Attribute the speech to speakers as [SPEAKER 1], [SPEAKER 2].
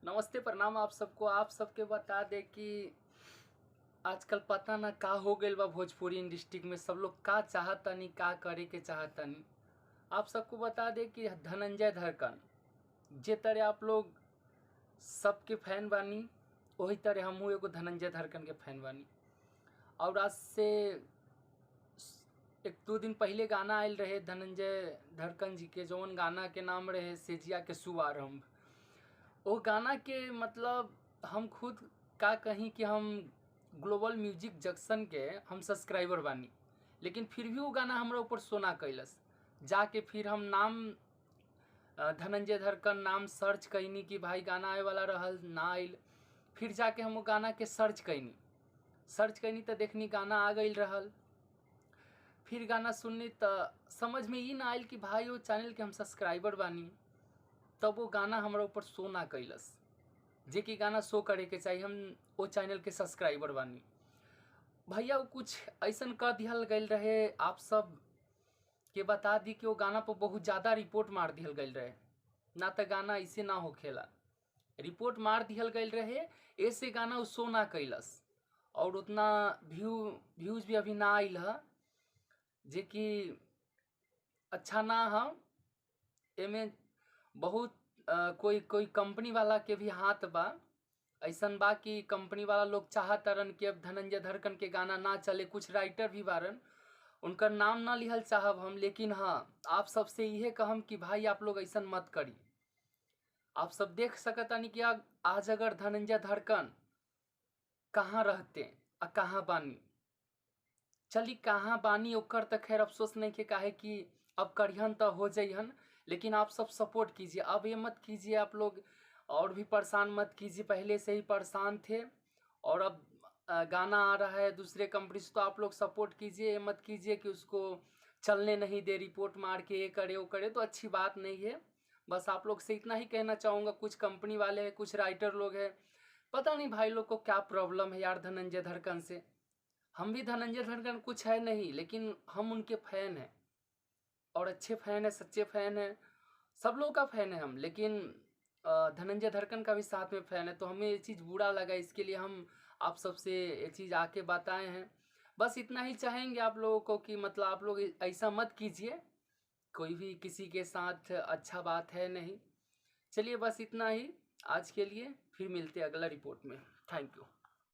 [SPEAKER 1] नमस्ते प्रणाम आप सबको। आप सबके बता दे कि आजकल पता ना का हो गइल बा भोजपुरी इंडस्ट्री में। सब लोग का चाहतनी, का करे के चाहतनी। आप सबको बता दे कि धनंजय धड़कन जे तरह आप लोग सबके फैन बानी, वही तरह हमहू एगो धनंजय धड़कन के फैन बानी। और आज से एक दो दिन पहले गाना आयल रहे धनंजय धड़कन जी के, जौन गाना के नाम रहे सेजिया के शुभारंभ। वो गाना के मतलब हम खुद का कहीं कि हम ग्लोबल म्यूजिक जंक्शन के हम सब्सक्राइबर बानी, लेकिन फिर भी वो गाना हमरा ऊपर सोना कैलस। जाके फिर हम नाम धनंजय धड़कन नाम सर्च कैनी कि भाई गाना आए वाला रहल, ना आइल। फिर जाके हम वो गाना के सर्च कैनी तो देखनी गाना आ गई रहल। फिर गाना सुननी तो समझ में ही ना आयल कि भाई वो चैनल के हम सब्सक्राइबर बानी। तब वो गाना हमरा ऊपर शो ना कैलस, जे कि गाना शो करे के चाहिए। हम वो चैनल के सब्सक्राइबर बानी भैया। वो कुछ ऐसा कर दिहल गई रहे, आप सब के बता दी कि वो गाना पर बहुत ज़्यादा रिपोर्ट मार दिहल गई रहे। ना तो गाना ऐसे ना होखेला, रिपोर्ट मार दिहल गई रहे, ऐसे गाना वो शो ना कैलस। और उतना व्यूज़ भी अभी ना आइल है, जे कि अच्छा ना है। एमे बहुत कोई कंपनी वाला के भी हाथ बा। ऐसन बा कि कंपनी वाला लोग चाहतरन कि अब धनंजय धड़कन के गाना ना चले। कुछ राइटर भी बारन, उनका नाम ना लिहल चाहब हम, लेकिन हाँ आप सबसे यह कहम कि भाई आप लोग ऐसा मत करी। आप सब देख सकतानी कि आज अगर धनंजय धड़कन कहाँ रहते आ कहाँ बानी, चली कहाँ बानी ओकर तो खैर अफसोस नहीं के, काहे कि अब करिहन तो हो जाइहन। लेकिन आप सब सपोर्ट कीजिए, अब ये मत कीजिए आप लोग और भी परेशान मत कीजिए। पहले से ही परेशान थे और अब गाना आ रहा है दूसरे कंपनी से, तो आप लोग सपोर्ट कीजिए। ये मत कीजिए कि उसको चलने नहीं दे, रिपोर्ट मार के ये करे वो करे, तो अच्छी बात नहीं है। बस आप लोग से इतना ही कहना चाहूँगा। कुछ कंपनी वाले हैं, कुछ राइटर लोग हैं, पता नहीं भाई लोग को क्या प्रॉब्लम है यार धनंजय धड़कन से। हम भी धनंजय धड़कन कुछ है नहीं, लेकिन हम उनके फैन हैं और अच्छे फैन हैं, सच्चे फैन हैं। सब लोग का फैन है हम, लेकिन धनंजय धड़कन का भी साथ में फैन है। तो हमें ये चीज़ बुरा लगा, इसके लिए हम आप सबसे ये चीज़ आके बताए हैं। बस इतना ही चाहेंगे आप लोगों को कि मतलब आप लोग ऐसा मत कीजिए, कोई भी किसी के साथ अच्छा बात है नहीं। चलिए बस इतना ही आज के लिए, फिर मिलते हैं अगला रिपोर्ट में। Thank you.